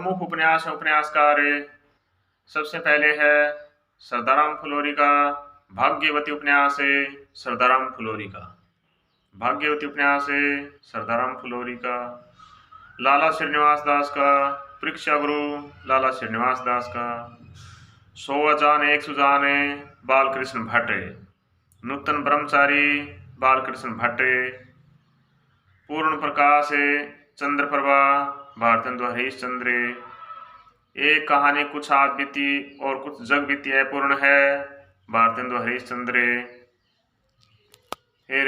प्रमुख उपन्यास उपन्यासकार सबसे पहले है सरदाराम फुलोरी का भाग्यवती उपन्यास है। सरदाराम फुलोरी का भाग्यवती उपन्यास है। सरदाराम फुलोरी का लाला श्रीनिवास दास का परीक्षा गुरु लाला श्रीनिवास दास का 100 जाने 100 जाने बालकृष्ण भट्ट नूतन ब्रह्मचारी बालकृष्ण भट्ट पूर्ण प्रकाश चंद्रप्रभा भारतेंदु हरीशचंद्र। एक कहानी कुछ आप बीती और कुछ जग बीती है पूर्ण है भारतेंदु हरीशचंद्र। फिर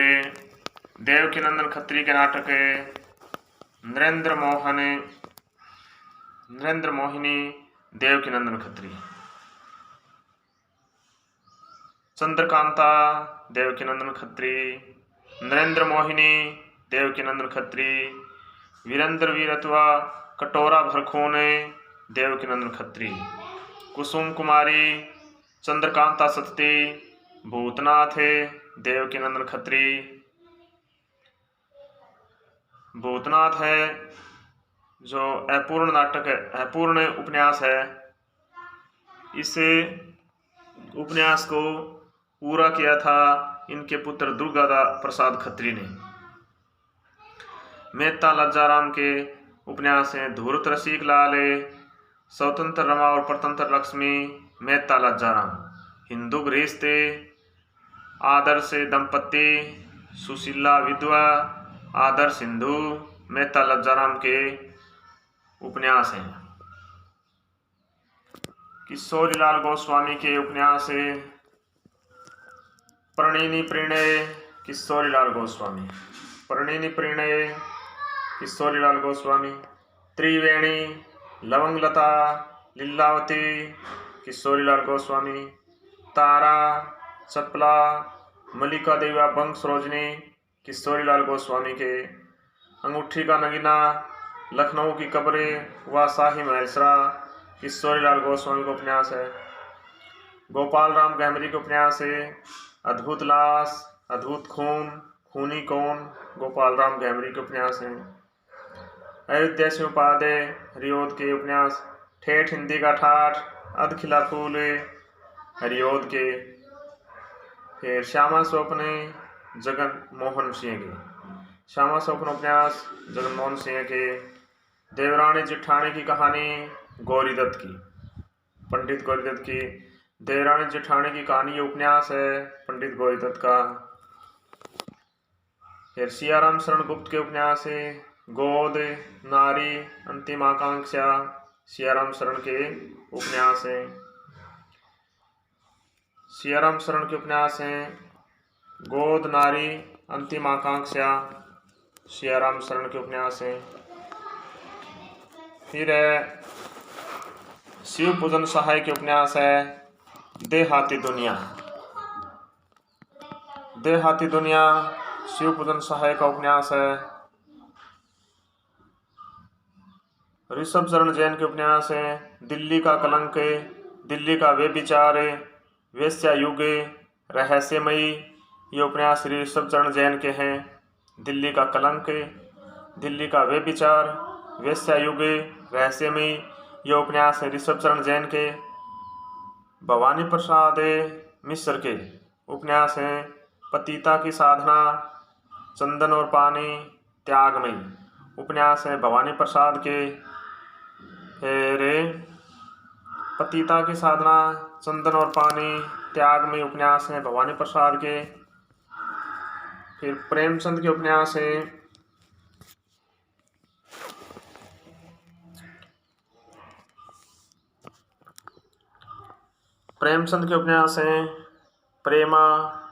देवकीनंदन खत्री के नाटक नरेंद्र मोहिनी देवकीनंदन खत्री। चंद्रकांता देवकीनंदन खत्री। नरेंद्र मोहिनी देवकीनंदन खत्री। वीरेंद्र वीरत्वा कटोरा भरखून देवकीनंदन खत्री। कुसुम कुमारी चंद्रकांता सतती भूतनाथ देवकीनंदन खत्री। भूतनाथ है जो अपूर्ण नाटक है, अपूर्ण उपन्यास है। इस उपन्यास को पूरा किया था इनके पुत्र दुर्गा प्रसाद खत्री ने। मेहता लज्जाराम के उपन्यास हैं धूर्त रसिक लाल, स्वतंत्र रमा और परतंत्र लक्ष्मी मेहता लज्जाराम। हिंदू गृहस्थे आदर्श दंपत्ति सुशीला विधवा आदर्श हिंदू मेहता लज्जाराम के उपन्यास हैं। किशोरीलाल गोस्वामी के उपन्यास परिणीनि प्रणय किशोरीलाल गोस्वामी। परिणीनि प्रणय किशोरीलाल गोस्वामी। त्रिवेणी लवंगलता लीलावती किशोरीलाल गोस्वामी। तारा चपला मल्लिका देवा बंक सरोजनी किशोरीलाल गोस्वामी के। अंगूठी का नगीना लखनऊ की कब्रें व शाही महलसरा किशोरीलाल गोस्वामी का उपन्यास है। गोपाल राम गहमरी के उपन्यास है अद्भुत लाश अद्भुत खून खूनी कौन गोपाल राम गहमरी के उपन्यास हैं। अयोध्या सिंह उपाध्याय हरिओद के उपन्यास ठेठ हिंदी का ठाठ अध खिला फूल हरिओद के। फिर श्यामा स्वप्न जगन मोहन सिंह के। श्यामा स्वप्न उपन्यास जगन मोहन सिंह के। देवरानी जेठानी की कहानी गौरीदत्त की पंडित गौरीदत्त की। देवरानी जेठानी की कहानी ये उपन्यास है पंडित गौरीदत्त का। फिर सियाराम शरण गुप्त के उपन्यास है गोद नारी अंतिम आकांक्षा सियाराम शरण के उपन्यास हैं। सियाराम शरण के उपन्यास हैं गोद नारी अंतिम आकांक्षा सियाराम शरण के उपन्यास हैं। फिर है शिव पूजन सहाय के उपन्यास है देहाती दुनिया। देहाती दुनिया शिव पूजन सहाय का उपन्यास है। ऋषभ चरण जैन के उपन्यास है दिल्ली का कलंक दिल्ली का व्यभिचार वेश्या युग रहस्यमयी। ये उपन्यास ऋषभ चरण जैन के हैं। दिल्ली का कलंक दिल्ली का व्यभिचार वेश्या युग रहस्यमयी ये उपन्यास है ऋषभ चरण जैन के। भवानी प्रसाद मिश्र के उपन्यास हैं पतिता की साधना चंदन और पानी त्यागमयी उपन्यास है भवानी प्रसाद के। फिर पतिता की साधना चंदन और पानी त्यागमयी उपन्यास है भवानी प्रसाद के। फिर प्रेमचंद के उपन्यास है प्रेमचंद के उपन्यास हैं प्रेमा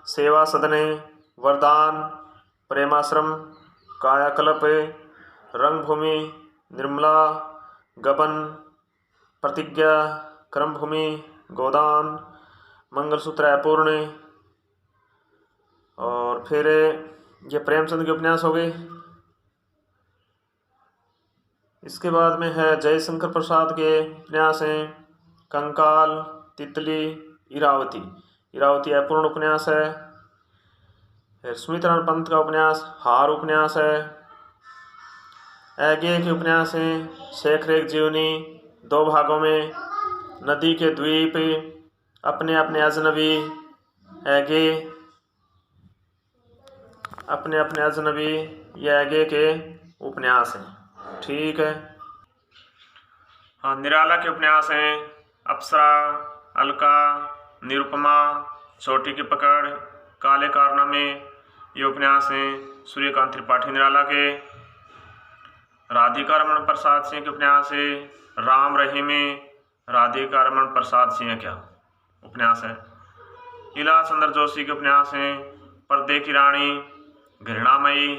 सेवा सदने वरदान प्रेमाश्रम कायाकल्प रंगभूमि निर्मला गबन प्रतिज्ञा क्रमभूमि गोदान मंगलसूत्र अपूर्ण। और फिर ये प्रेमचंद के उपन्यास हो गए। इसके बाद में है जयशंकर प्रसाद के उपन्यास हैं कंकाल तितली इरावती। इरावती अपूर्ण उपन्यास है। फिर सुमित्रानंद पंत का उपन्यास हार उपन्यास है। आगे के उपन्यास हैं शेख रेख जीवनी, 2 भागों में। नदी के द्वीप, अपने अपने अजनबी, आगे अपने अपने अजनबी, ये आगे के उपन्यास हैं। ठीक है। हाँ, निराला के उपन्यास हैं अप्सरा, अलका, निरुपमा, छोटी की पकड़, काले कारनामे, ये उपन्यास हैं सूर्यकांत त्रिपाठी निराला के। राधिका रमन प्रसाद सिंह के उपन्यास है राम रहीमी, राधिका रमन प्रसाद सिंह क्या उपन्यास है। इला चंद्र जोशी के उपन्यास हैं पर्दे की रानी, घृणामयी,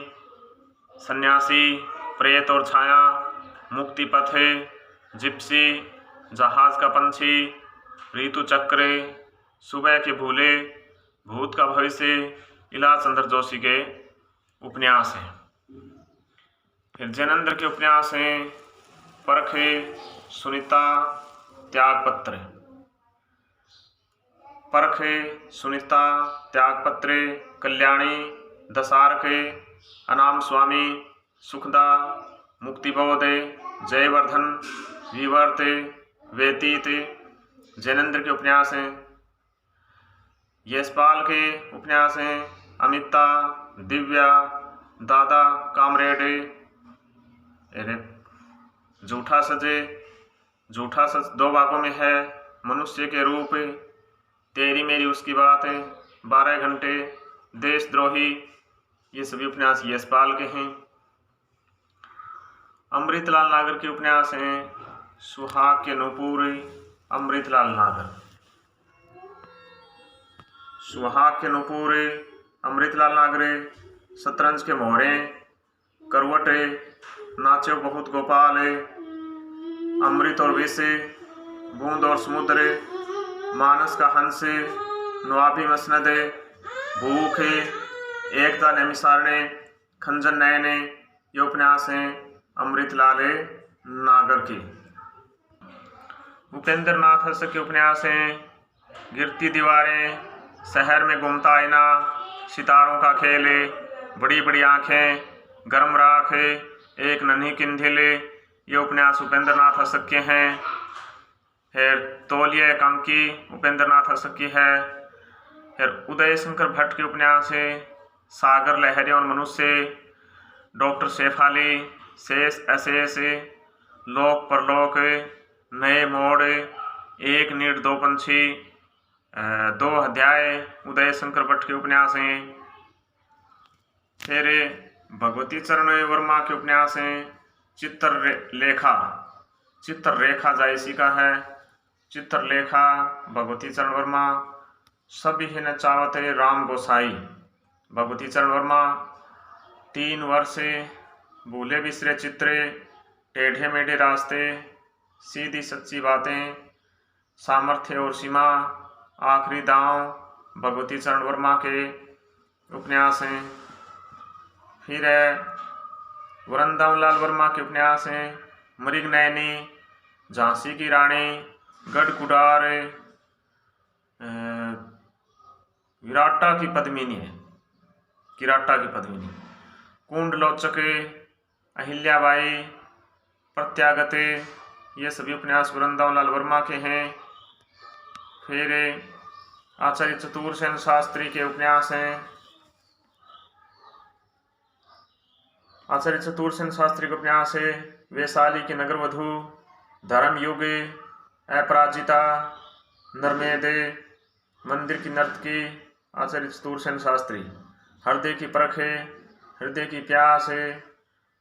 सन्यासी, प्रेत और छाया, मुक्ति पथ, जिप्सी, जहाज का पंछी, ऋतु चक्र, सुबह के भूले, भूत का भविष्य, इला चंद्र जोशी के उपन्यास हैं। फिर जैनेन्द्र के उपन्यास हैं परख, सुनीता, त्यागपत्र। परख, सुनीता, त्यागपत्र, कल्याणी, दशार्क, अनाम स्वामी, सुखदा, मुक्तिबोध, जयवर्धन, विवर्त, व्यतीत, जैनेन्द्र के उपन्यास हैं। यशपाल के उपन्यास हैं अमिता, दिव्या, दादा, कामरेड, झूठा सजे, झूठा सच 2 भागों में है। मनुष्य के रूप, तेरी मेरी उसकी बात, 12 घंटे, देशद्रोही, ये सभी उपन्यास यशपाल के हैं। अमृतलाल नागर के उपन्यास हैं सुहाग के नूपुर, अमृतलाल नागर, सुहाग के नूपुर, अमृतलाल नागर, शतरंज के मोहरे, करवट, नाचो बहुत गोपाल, अमृत और विष, बूंद और समुद्र, मानस का हंस, नवाबी मसनद, भूख, एकता नैमिसारणे, खंजन नयने, ये उपन्यास हैं अमृतलाल नागर के। उपेंद्र नाथ हंस के उपन्यास हैं गिरती दीवारें, शहर में घूमता आईना, सितारों का खेल, बड़ी बड़ी आंखें, गर्म राख, एक नन्ही किंधिल, ये उपन्यास उपेंद्र नाथ हंस के हैं। फिर तौलिया एकांकी उपेंद्र नाथ हंस की है। फिर उदय शंकर भट्ट के उपन्यास है सागर लहरी और मनुष्य, डॉक्टर शेफाली, शेष अशेष, लोक परलोक, नए मोड़, एक नीड 2 पंछी, 2 अध्याय उदय शंकर भट्ट के उपन्यास हैं। फिर भगवती चरण वर्मा के उपन्यास हैं चित्रलेखा, चित्ररेखा जायसी का है, चित्रलेखा भगवती चरण वर्मा, सभी है न चावत राम गोसाई, भगवती चरण वर्मा, 3 वर्ष, भूले बिसरे चित्र, टेढ़े मेढ़े रास्ते, सीधी सच्ची बातें, सामर्थ्य और सीमा, आखिरी दांव, भगवती चरण वर्मा के उपन्यास हैं। फिर वृंदावन लाल वर्मा के उपन्यास हैं मृग नयनी, झांसी की रानी, गढ़कुडार, विराटा की पद्मिनी है, किराटा की पद्मिनी, कुंडलोचक, अहिल्याबाई, प्रत्यागत, ये सभी उपन्यास वृंदावन लाल वर्मा के हैं। फिर आचार्य चतुरसेन शास्त्री के उपन्यास हैं, आचार्य चतुरसेन शास्त्री के उपन्यास है वैशाली की नगरवधु, धर्मयुग, अपराजिता, नरमेद, मंदिर की नर्तकी, आचार्य चतुरसेन शास्त्री, हृदय की परख, हृदय की प्यास,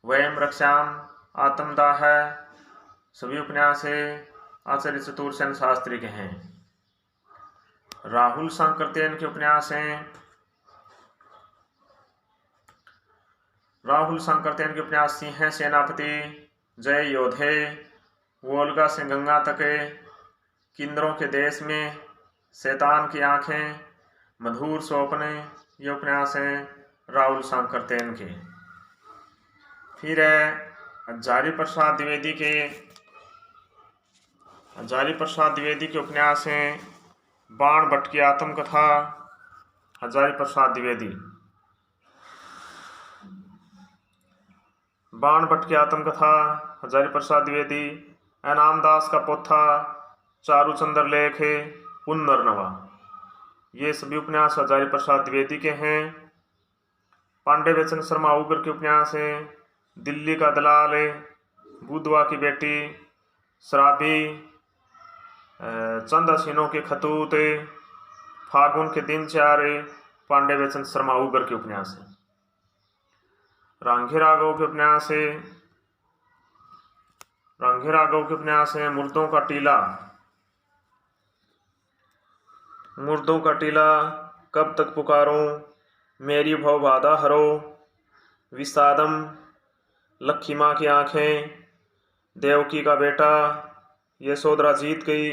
वयम रक्षाम, आत्मदाह, सभी उपन्यास आचार्य चतुरसेन शास्त्री के हैं। राहुल सांकृत्ययन के उपन्यास हैं, राहुल सांकृत्ययन के उपन्यास सिंह सेनापति, जय योधे, वोल्गा से गंगा तक, किन्नरों के देश में, शैतान की आंखें, मधुर स्वप्न, ये उपन्यास हैं राहुल सांकृत्ययन के। फिर हजारी प्रसाद द्विवेदी के, हजारी प्रसाद द्विवेदी के उपन्यास हैं बाण भट्ट की आत्मकथा, हजारी प्रसाद द्विवेदी, बाण भट्ट की आत्मकथा, हजारी प्रसाद द्विवेदी, इनाम दास का पोथा, चारूचंद्र लेख, पुनर्नवा, ये सभी उपन्यास हजारी प्रसाद द्विवेदी के हैं। पांडे वचन शर्मा उगर के उपन्यास हैं। दिल्ली का दलाल, बुधवा की बेटी, शराबी, चंद हसीनों के खतूत, फागुन के दिन चार, पांडे वचन शर्मा उगर के उपन्यास हैं। रांघे राघव के उपन्यास है। रांघे राघव के उपन्यास है मुर्दों का टीला, मुर्दों का टीला, कब तक पुकारूं, मेरी भव बाधा हरो, विषादम, लक्ष्मी माँ की आंखें, देवकी का बेटा, यशोधरा जीत गई,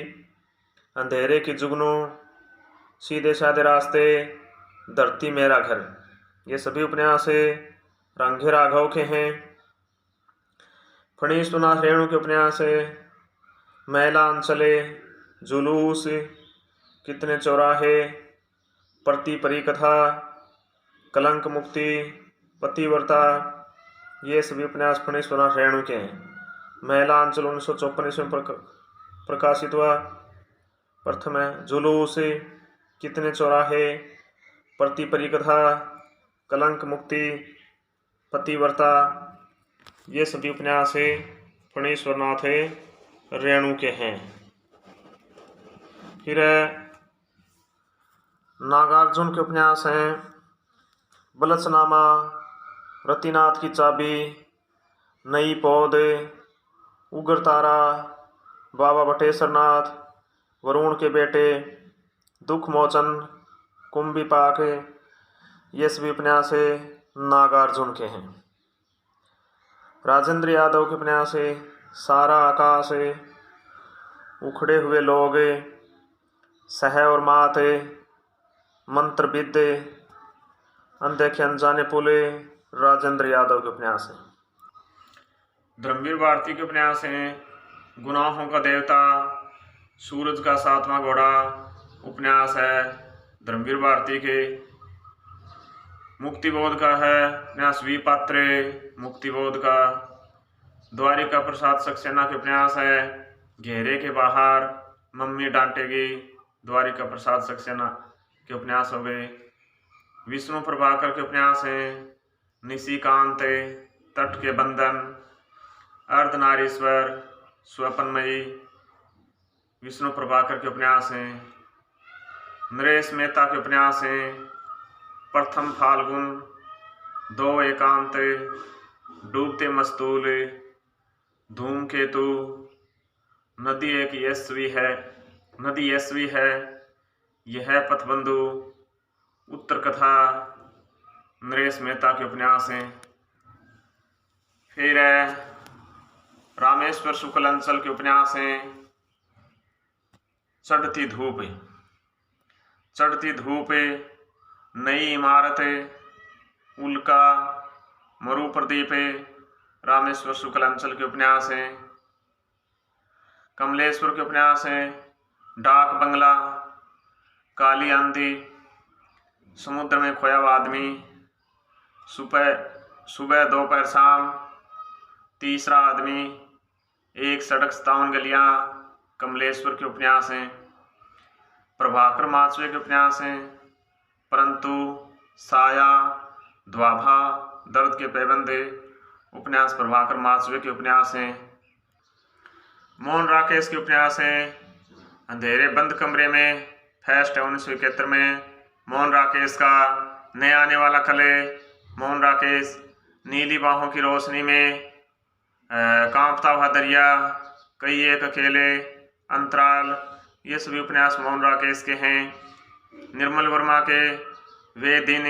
अंधेरे की जुगनू, सीधे साधे रास्ते, धरती मेरा घर, ये सभी उपन्यास रांघे राघव के हैं। फणीश्वरनाथ रेणु के उपन्यास है। मैलांचले, जुलूस, कितने चौराहे, प्रति परिकथा, कलंक मुक्ति, पतिव्रता, ये सभी उपन्यास फणीश्वरनाथ रेणु के हैं। मैलांचल 1954 ईस्वी में प्रकाशित हुआ। प्रथम है जुलूस, कितने चौराहे, प्रति परिकथा, कलंक मुक्ति, पतिव्रता, ये सभी उपन्यास फणीश्वरनाथ रेणु के हैं। फिर नागार्जुन के उपन्यास हैं बलचनामा, रतिनाथ की चाबी, नई पौध, उग्रतारा, बाबा बटेश्वरनाथ, वरुण के बेटे, दुख मोचन, कुंभिपाक, ये सभी उपन्यास नागार्जुन के हैं। राजेंद्र यादव के उपन्यास सारा आकाश, उखड़े हुए लोग, सह और मात, मंत्रविद, अनदेखे अनजाने पुल, राजेंद्र यादव के उपन्यास हैं। धर्मवीर भारती के उपन्यास हैं गुनाहों का देवता, सूरज का सातवां घोड़ा, उपन्यास है धर्मवीर भारती के। मुक्तिबोध का है उपन्यास विपात्र, मुक्तिबोध का। द्वारिका प्रसाद सक्सेना के उपन्यास है घेरे के बाहर, मम्मी डांटेगी, द्वारिका प्रसाद सक्सेना के उपन्यास हो गए। विष्णु प्रभाकर के उपन्यास हैं निशिकांत, तट के बंधन, अर्धनारीश्वर, स्वपनमयी, विष्णु प्रभाकर के उपन्यास हैं। नरेश मेहता के उपन्यास हैं प्रथम फाल्गुन, दो एकांत, डूबते मस्तूल, धूमकेतु, नदी एक यशस्वी है, नदी यशस्वी है, यह पथबंधु, उत्तर कथा, नरेश मेहता के उपन्यास हैं। फिर रामेश्वर शुक्ल अंचल के उपन्यास हैं चढ़ती धूप, चढ़ती धूप, नई इमारत, उल्का, मरु प्रदीप, रामेश्वर शुक्ल अंचल के उपन्यास हैं। कमलेश्वर के उपन्यास हैं डाक बंगला, काली आंधी, समुद्र में खोया हुआ आदमी, सुबह दोपहर शाम, तीसरा आदमी, एक सड़क 57 गलियां, कमलेश्वर के उपन्यास हैं। प्रभाकर माचवे के उपन्यास हैं परंतु, साया, द्वाभा, दर्द के पैबंदे, उपन्यास प्रभाकर माचवे के उपन्यास हैं। मोहन राकेश के उपन्यास हैं अंधेरे बंद कमरे में, फेस्ट है 1971 में। मोहन राकेश का नया आने वाला कले, मोहन राकेश, नीली बाहों की रोशनी में, कांपता हुआ दरिया, कई एक अकेले, अंतराल, ये सभी उपन्यास मोहन राकेश के हैं। निर्मल वर्मा के वे दिन,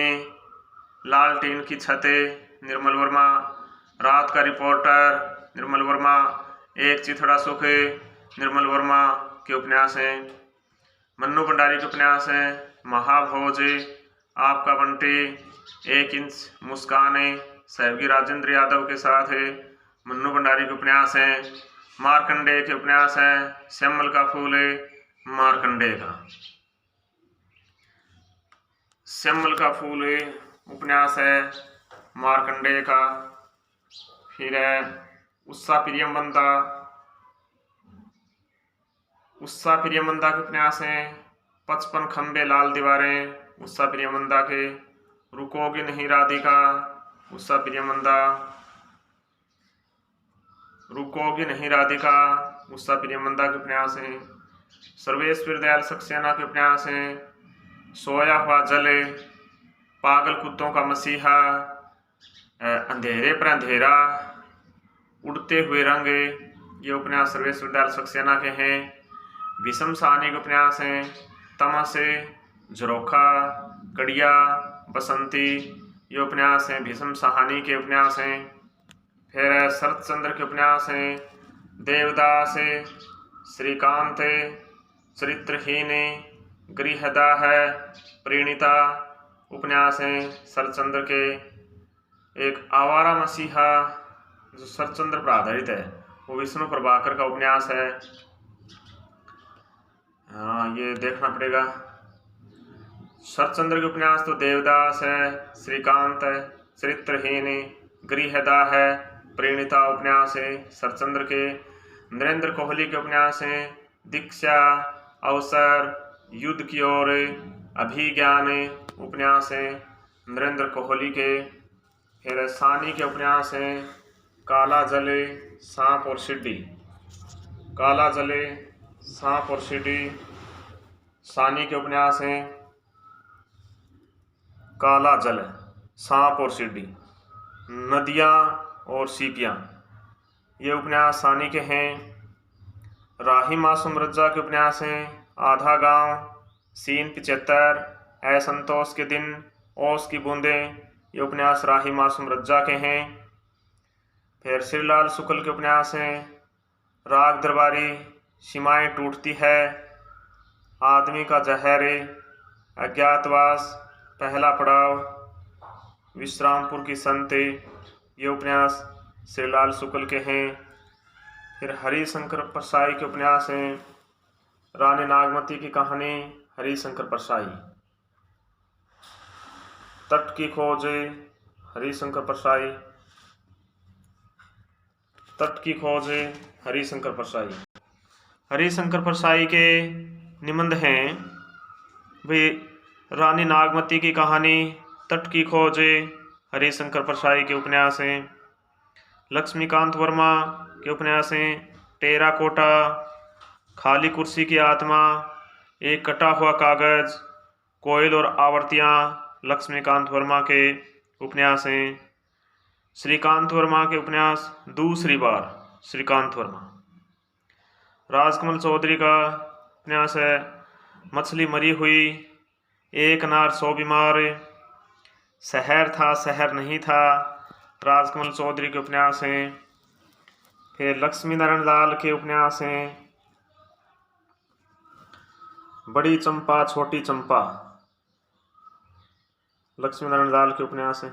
लालटेन की छतें, निर्मल वर्मा, रात का रिपोर्टर, निर्मल वर्मा, एक चिथड़ा सुख, निर्मल वर्मा के उपन्यास हैं। मन्नू भंडारी के उपन्यास हैं महाभोज, आपका बंटी, एक इंच मुस्काने, सहयोगी राजेंद्र यादव के साथ है। मन्नू भंडारी के उपन्यास हैं। मार्कंडेय के उपन्यास हैं श्यामल का फूल, मार्कंडेय का श्यामल का फूल उपन्यास है मार्कंडेय का। फिर है उस्सा प्रियमंदा। उस्सा प्रियमंदा के उपन्यास हैं 55 खंबे लाल दीवारें, उस्सा प्रियमंदा के। रुकोगी नहीं राधिका, उस्सा प्रियमंदा। रुकोगी नहीं राधिका, उस्सा प्रियमंदा के उपन्यास हैं। सर्वेश्वर दयाल सक्सेना के उपन्यास हैं सोया हुआ जल, पागल कुत्तों का मसीहा, अंधेरे पर अंधेरा, उड़ते हुए रंग, ये उपन्यास सर्वेश्वर दयाल सक्सेना के हैं। भीषम साहनी के उपन्यास हैं तमस, झरोखा, कड़िया, बसंती, ये उपन्यास हैं भीषम साहनी के उपन्यास हैं। फिर शरत चंद्र के उपन्यास हैं देवदास, श्रीकांत, चरित्रहीन, गृहदाह, प्रणीता, उपन्यास हैं शरतचंद्र के। एक आवारा मसीहा जो शरतचंद्र पर आधारित है, वो विष्णु प्रभाकर का उपन्यास है। हाँ, ये देखना पड़ेगा। शरतचंद्र के उपन्यास तो देवदास है, श्रीकांत है, चरित्रहीन, गृहदाह है, प्रणीता उपन्यास है शरतचंद्र के। नरेंद्र कोहली के उपन्यास हैं दीक्षा, अवसर, युद्ध की ओर, अभिज्ञान, उपन्यास हैं नरेंद्र कोहली के। फिर सानी के उपन्यास हैं काला जले, सांप और सीढ़ी। काला जले, सांप और सीढ़ी सानी के उपन्यास हैं। काला जल, सांप और सीढ़ी, नदियाँ और सीपियाँ, ये उपन्यास सानी के हैं। राही मासूम रज्जा के उपन्यास हैं आधा गांव, सीन 75, असंतोष के दिन, ओस की बूंदें, ये उपन्यास राही मासूम रज्जा के हैं। फिर श्रीलाल शुक्ल के उपन्यास हैं राग दरबारी, सीमाएं टूटती है, आदमी का जहर, अज्ञातवास, पहला पड़ाव, विश्रामपुर की संत, ये उपन्यास श्रीलाल शुक्ल के हैं। फिर हरिशंकर परसाई के उपन्यास हैं रानी नागमती की कहानी, हरिशंकर परसाई। तट की खोज, हरिशंकर परसाई। तट की खोज, हरिशंकर परसाई। हरिशंकर परसाई के निबंध हैं वे रानी नागमती की कहानी, तट की खोज, हरिशंकर परसाई के उपन्यास हैं। लक्ष्मीकांत वर्मा के उपन्यास हैं टेराकोटा, खाली कुर्सी की आत्मा, एक कटा हुआ कागज, कोयल और आवर्तियाँ, लक्ष्मीकांत वर्मा के उपन्यास हैं। श्रीकांत वर्मा के उपन्यास दूसरी बार, श्रीकांत वर्मा। राजकमल चौधरी का उपन्यास है मछली मरी हुई, एक नार 100 बीमार, शहर था शहर नहीं था, राजकमल चौधरी के उपन्यास हैं। फिर लक्ष्मी नारायण लाल के उपन्यास हैं बड़ी चंपा छोटी चंपा, लक्ष्मी नारायण लाल के उपन्यास हैं।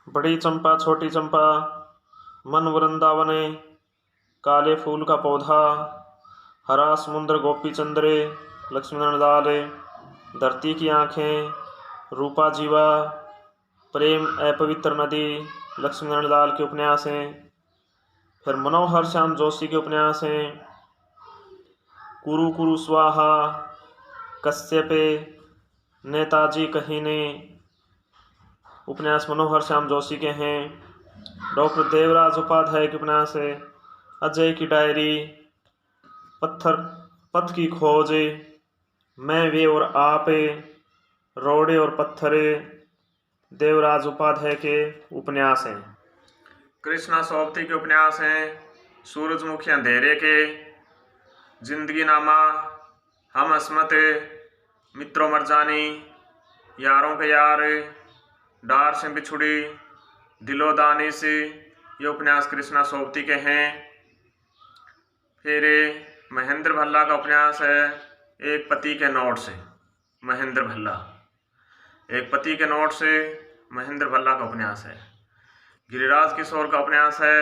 बड़ी चंपा छोटी चंपा, मन वृंदावन, काले फूल का पौधा, हरा समुद्र गोपी चंद्र, लक्ष्मी नारायण लाल। धरती की आंखें, रूपा जीवा, प्रेम अपवित्र नदी, लक्ष्मी नारायण लाल के उपन्यास हैं। फिर मनोहर श्याम जोशी के उपन्यास हैं कुरु कुरु स्वाहा, कश्यप, नेताजी कहीने, उपन्यास मनोहर श्याम जोशी के हैं। डॉक्टर देवराज उपाध्याय के उपन्यास है अजय की डायरी, पथ की खोज, मैं वे और आप, रोड़े और पत्थर, देवराज उपाध्याय के उपन्यास हैं। कृष्णा सोबती के उपन्यास हैं सूरजमुखी अंधेरे के, जिंदगी नामा, हम अस्मत, मित्रों मरजानी, यारों के यार, डार से बिछुड़ी, दिलो दानिश, ये उपन्यास कृष्णा सोबती के हैं। फिर महेंद्र भल्ला का उपन्यास है एक पति के नोट से, महेंद्र भल्ला। एक पति के नोट से महेंद्र भल्ला का उपन्यास है। गिरिराज किशोर का उपन्यास है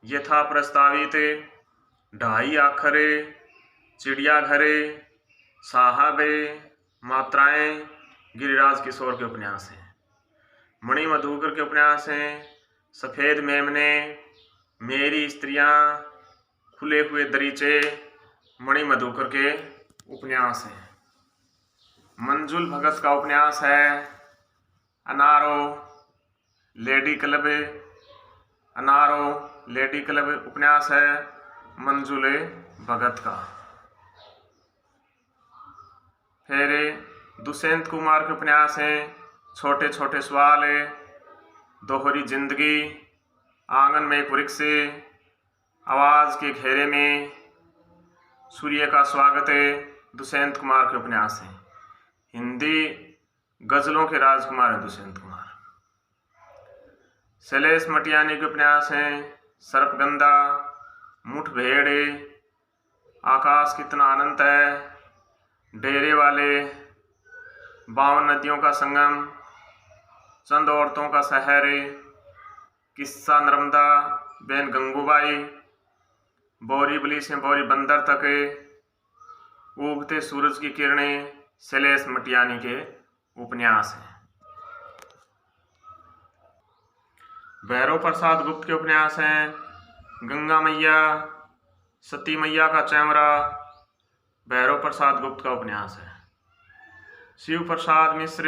यथा प्रस्तावित, ढाई आखरे, चिड़ियाघरे, साहबे, मात्राएं, गिरिराज किशोर के उपन्यास हैं। मणि मधुकर के उपन्यास हैं सफ़ेद मेमने, मेरी स्त्रियां, खुले हुए दरीचे, मणि मधुकर के उपन्यास हैं। मंजुल भगत का उपन्यास है अनारो लेडी क्लब। अनारो लेडी क्लब उपन्यास है मंजुल भगत का। फिर दुष्यंत कुमार के उपन्यास हैं छोटे छोटे सवाल, दोहरी जिंदगी, आंगन में एक वृक्ष, आवाज के घेरे में, सूर्य का स्वागत। दुष्यंत कुमार के उपन्यास हैं। हिंदी गजलों के राजकुमार हैं दुष्यंत कुमार। शैलेश मटियानी के उपन्यास हैं सर्पगंधा, मुठभेड़, आकाश कितना अनंत है, डेरे वाले, 52 नदियों का संगम, चंद औरतों का शहर, किस्सा नर्मदा, बेन गंगूबाई, बोरीवली से बोरी बंदर तक, उगते सूरज की किरणें शैलेश मटियानी के उपन्यास हैं। भैरव प्रसाद गुप्त के उपन्यास हैं गंगा मैया, सती मैया का चैमरा, भैरव प्रसाद गुप्त का उपन्यास है। शिव प्रसाद मिश्र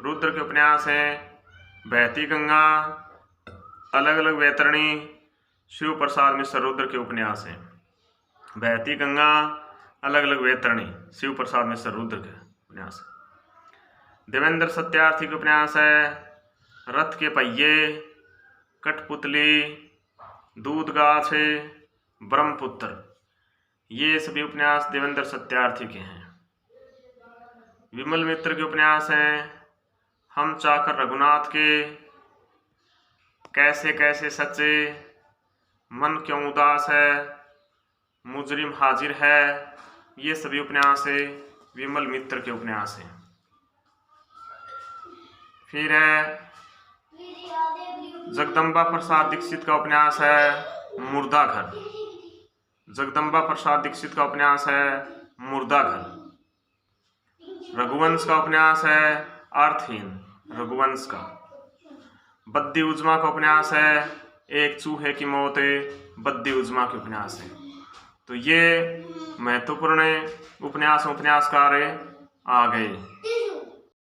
रुद्र के उपन्यास हैं बहती गंगा, अलग अलग वैतरणी। शिव प्रसाद मिश्र रुद्र के उपन्यास हैं बहती गंगा, अलग अलग वैतरणी, शिव प्रसाद मिश्र रुद्र के उपन्यास। देवेंद्र सत्यार्थी के उपन्यास है रथ के पहिए, कठपुतली, दूध गाछ, ब्रह्मपुत्र। ये सभी उपन्यास देवेंद्र सत्यार्थी के हैं। विमल मित्र के उपन्यास हैं हम चाकर रघुनाथ के, कैसे कैसे सच्चे, मन क्यों उदास है, मुजरिम हाजिर है। ये सभी उपन्यास विमल मित्र के उपन्यास हैं। फिर है जगदम्बा प्रसाद दीक्षित का उपन्यास है मुर्दा घर। जगदम्बा प्रसाद दीक्षित का उपन्यास है मुर्दा घर। रघुवंश का उपन्यास है अर्थहीन, रघुवंश का। बद्दी उजमा का उपन्यास है एक चूहे की मौत, बद्दी उजमा के उपन्यास है। तो ये महत्वपूर्ण उपन्यासकार आ गए।